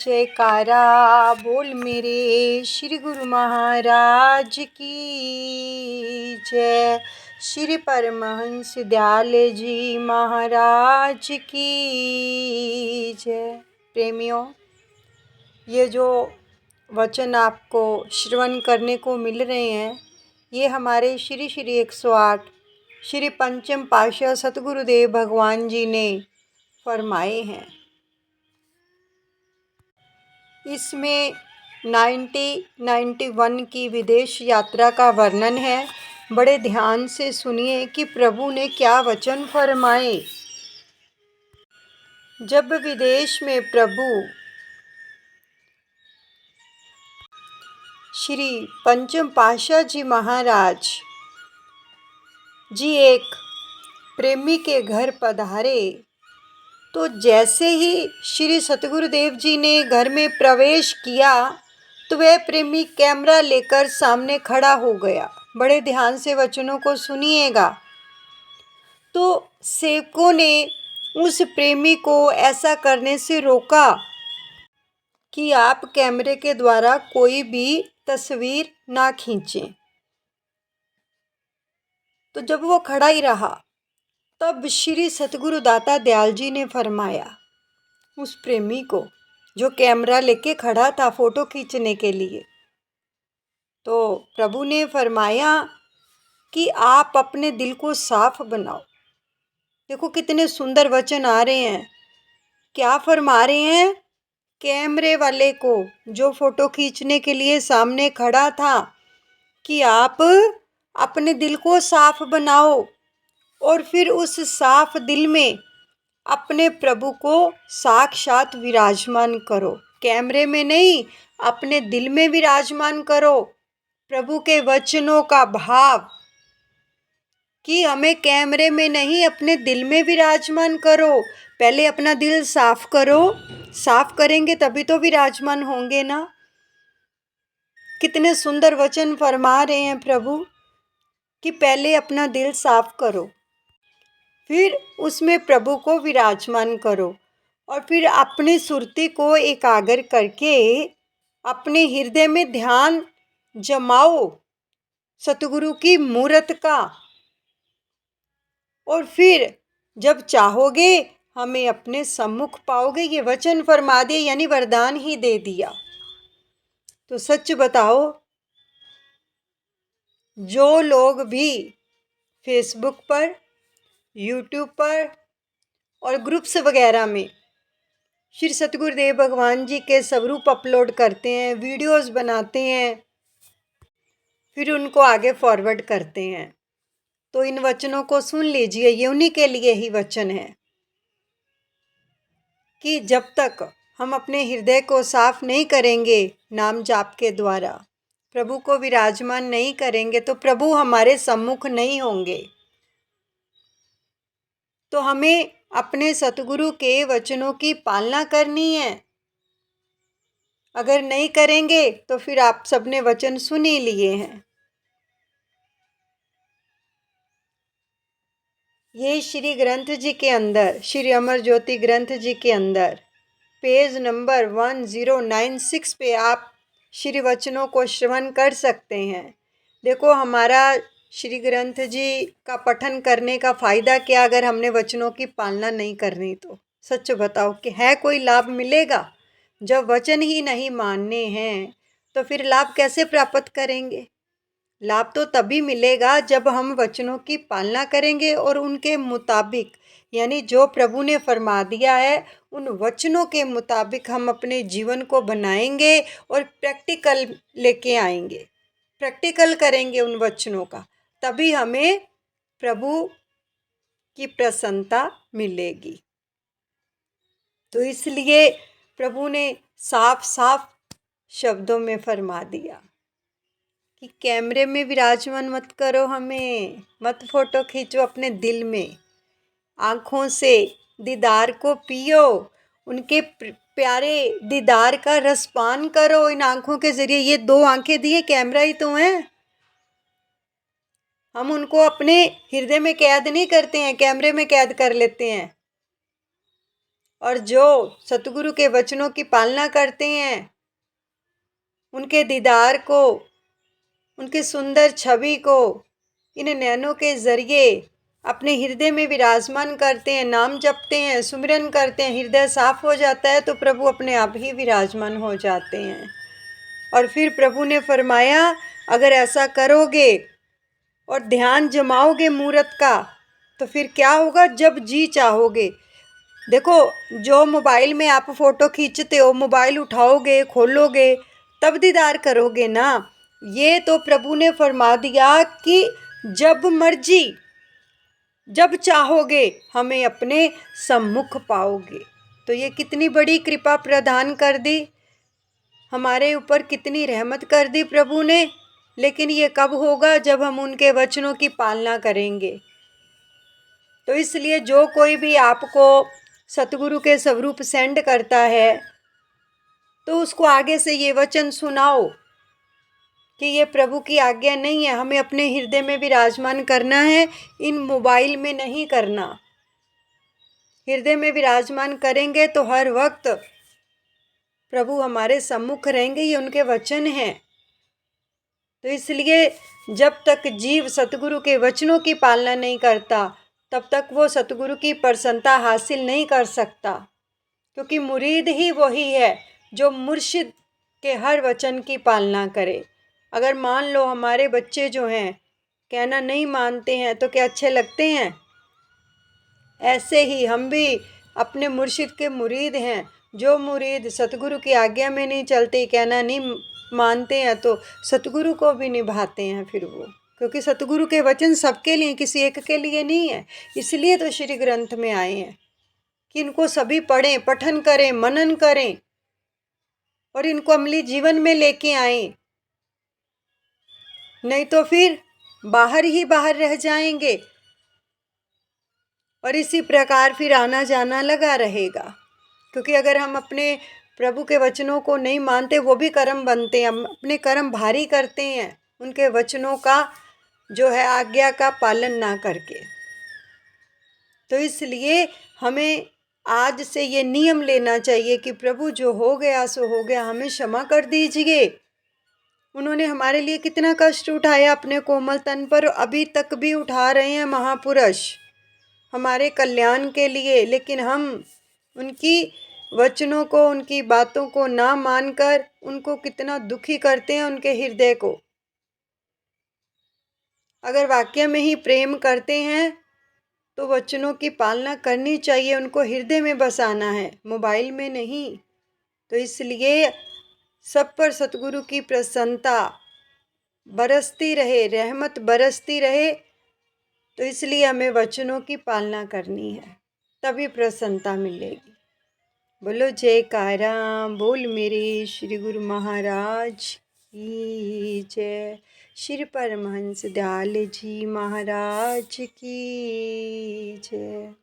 जयकारा बोल मेरे श्री गुरु महाराज की जय। श्री परमहंस दयाल जी महाराज की जय। प्रेमियों, ये जो वचन आपको श्रवण करने को मिल रहे हैं, ये हमारे श्री श्री 108 श्री पंचम पातशाह सतगुरुदेव भगवान जी ने फरमाए हैं। इसमें 1991 की विदेश यात्रा का वर्णन है। बड़े ध्यान से सुनिए कि प्रभु ने क्या वचन फरमाए। जब विदेश में प्रभु श्री पंचम पातशाह जी महाराज जी एक प्रेमी के घर पधारे, तो जैसे ही श्री सतगुरुदेव जी ने घर में प्रवेश किया तो वह प्रेमी कैमरा लेकर सामने खड़ा हो गया। बड़े ध्यान से वचनों को सुनिएगा। तो सेवकों ने उस प्रेमी को ऐसा करने से रोका कि आप कैमरे के द्वारा कोई भी तस्वीर ना खींचें। तो जब वो खड़ा ही रहा, तब श्री सतगुरु दाता दयाल जी ने फरमाया उस प्रेमी को, जो कैमरा लेके खड़ा था फोटो खींचने के लिए, तो प्रभु ने फरमाया कि आप अपने दिल को साफ बनाओ। देखो कितने सुंदर वचन आ रहे हैं। क्या फरमा रहे हैं? कैमरे वाले को, जो फोटो खींचने के लिए सामने खड़ा था, कि आप अपने दिल को साफ बनाओ और फिर उस साफ दिल में अपने प्रभु को साक्षात विराजमान करो। कैमरे में नहीं, अपने दिल में विराजमान करो। प्रभु के वचनों का भाव कि हमें कैमरे में नहीं, अपने दिल में विराजमान करो। पहले अपना दिल साफ करो। साफ करेंगे तभी तो विराजमान होंगे ना। कितने सुंदर वचन फरमा रहे हैं प्रभु कि पहले अपना दिल साफ करो, फिर उसमें प्रभु को विराजमान करो, और फिर अपनी सुरती को एकाग्र करके अपने हृदय में ध्यान जमाओ सतगुरु की मूरत का। और फिर जब चाहोगे हमें अपने सम्मुख पाओगे। ये वचन फरमा दिए, यानी वरदान ही दे दिया। तो सच बताओ, जो लोग भी फेसबुक पर, यूट्यूब पर और ग्रुप्स वगैरह में श्री सतगुरुदेव भगवान जी के स्वरूप अपलोड करते हैं, वीडियोस बनाते हैं, फिर उनको आगे फॉरवर्ड करते हैं, तो इन वचनों को सुन लीजिए। ये उन्हीं के लिए ही वचन है कि जब तक हम अपने हृदय को साफ नहीं करेंगे नाम जाप के द्वारा, प्रभु को विराजमान नहीं करेंगे, तो प्रभु हमारे सम्मुख नहीं होंगे। तो हमें अपने सतगुरु के वचनों की पालना करनी है। अगर नहीं करेंगे तो फिर आप सबने वचन सुन ही लिए हैं। ये श्री ग्रंथ जी के अंदर, श्री अमर ज्योति ग्रंथ जी के अंदर पेज नंबर 1096 पे आप श्री वचनों को श्रवण कर सकते हैं। देखो, हमारा श्री ग्रंथ जी का पठन करने का फ़ायदा क्या अगर हमने वचनों की पालना नहीं करनी? तो सच बताओ कि है कोई लाभ मिलेगा? जब वचन ही नहीं मानने हैं तो फिर लाभ कैसे प्राप्त करेंगे? लाभ तो तभी मिलेगा जब हम वचनों की पालना करेंगे और उनके मुताबिक, यानी जो प्रभु ने फरमा दिया है उन वचनों के मुताबिक हम अपने जीवन को बनाएंगे और प्रैक्टिकल लेके आएंगे, प्रैक्टिकल करेंगे उन वचनों का, तभी हमें प्रभु की प्रसन्नता मिलेगी। तो इसलिए प्रभु ने साफ साफ शब्दों में फरमा दिया कि कैमरे में विराजमान मत करो, हमें मत फोटो खींचो, अपने दिल में आँखों से दीदार को पियो, उनके प्यारे दीदार का रसपान करो इन आँखों के ज़रिए। ये दो आँखें दिए कैमरा ही तो हैं। हम उनको अपने हृदय में कैद नहीं करते हैं, कैमरे में कैद कर लेते हैं। और जो सतगुरु के वचनों की पालना करते हैं, उनके दीदार को, उनकी सुंदर छवि को इन नैनों के जरिए अपने हृदय में विराजमान करते हैं, नाम जपते हैं, सुमिरन करते हैं, हृदय साफ हो जाता है तो प्रभु अपने आप ही विराजमान हो जाते हैं। और फिर प्रभु ने फरमाया, अगर ऐसा करोगे और ध्यान जमाओगे मूरत का, तो फिर क्या होगा, जब जी चाहोगे। देखो, जो मोबाइल में आप फ़ोटो खींचते हो, मोबाइल उठाओगे, खोलोगे, तब दीदार करोगे ना। ये तो प्रभु ने फरमा दिया कि जब मर्जी, जब चाहोगे हमें अपने सम्मुख पाओगे। तो ये कितनी बड़ी कृपा प्रदान कर दी हमारे ऊपर, कितनी रहमत कर दी प्रभु ने। लेकिन ये कब होगा, जब हम उनके वचनों की पालना करेंगे। तो इसलिए जो कोई भी आपको सतगुरु के स्वरूप सेंड करता है, तो उसको आगे से ये वचन सुनाओ कि ये प्रभु की आज्ञा नहीं है, हमें अपने हृदय में विराजमान करना है, इन मोबाइल में नहीं करना। हृदय में विराजमान करेंगे तो हर वक्त प्रभु हमारे सम्मुख रहेंगे, ये उनके वचन हैं। तो इसलिए जब तक जीव सतगुरु के वचनों की पालना नहीं करता, तब तक वो सतगुरु की प्रसन्नता हासिल नहीं कर सकता। क्योंकि मुरीद ही वही है जो मुर्शिद के हर वचन की पालना करे। अगर मान लो हमारे बच्चे जो हैं कहना नहीं मानते हैं, तो क्या अच्छे लगते हैं? ऐसे ही हम भी अपने मुर्शिद के मुरीद हैं। जो मुरीद सतगुरु की आज्ञा में नहीं चलते, कहना नहीं मानते हैं, तो सतगुरु को भी निभाते हैं फिर वो। क्योंकि सतगुरु के वचन सबके लिए, किसी एक के लिए नहीं है। इसलिए तो श्री ग्रंथ में आए हैं कि इनको सभी पढ़ें, पठन करें, मनन करें और इनको अमली जीवन में लेके आएं। नहीं तो फिर बाहर ही बाहर रह जाएंगे और इसी प्रकार फिर आना जाना लगा रहेगा। क्योंकि अगर हम अपने प्रभु के वचनों को नहीं मानते, वो भी कर्म बनते हैं, हम अपने कर्म भारी करते हैं उनके वचनों का जो है आज्ञा का पालन ना करके। तो इसलिए हमें आज से ये नियम लेना चाहिए कि प्रभु जो हो गया सो हो गया, हमें क्षमा कर दीजिए। उन्होंने हमारे लिए कितना कष्ट उठाया अपने कोमल तन पर, अभी तक भी उठा रहे हैं महापुरुष हमारे कल्याण के लिए। लेकिन हम उनकी वचनों को, उनकी बातों को ना मानकर उनको कितना दुखी करते हैं, उनके हृदय को। अगर वाक्य में ही प्रेम करते हैं तो वचनों की पालना करनी चाहिए, उनको हृदय में बसाना है, मोबाइल में नहीं। तो इसलिए सब पर सतगुरु की प्रसन्नता बरसती रहे, रहमत बरसती रहे। तो इसलिए हमें वचनों की पालना करनी है, तभी प्रसन्नता मिलेगी। बोलो जयकारा बोल मेरे श्री गुरु महाराज की जय। श्री परमहंस दयाल जी महाराज की जय।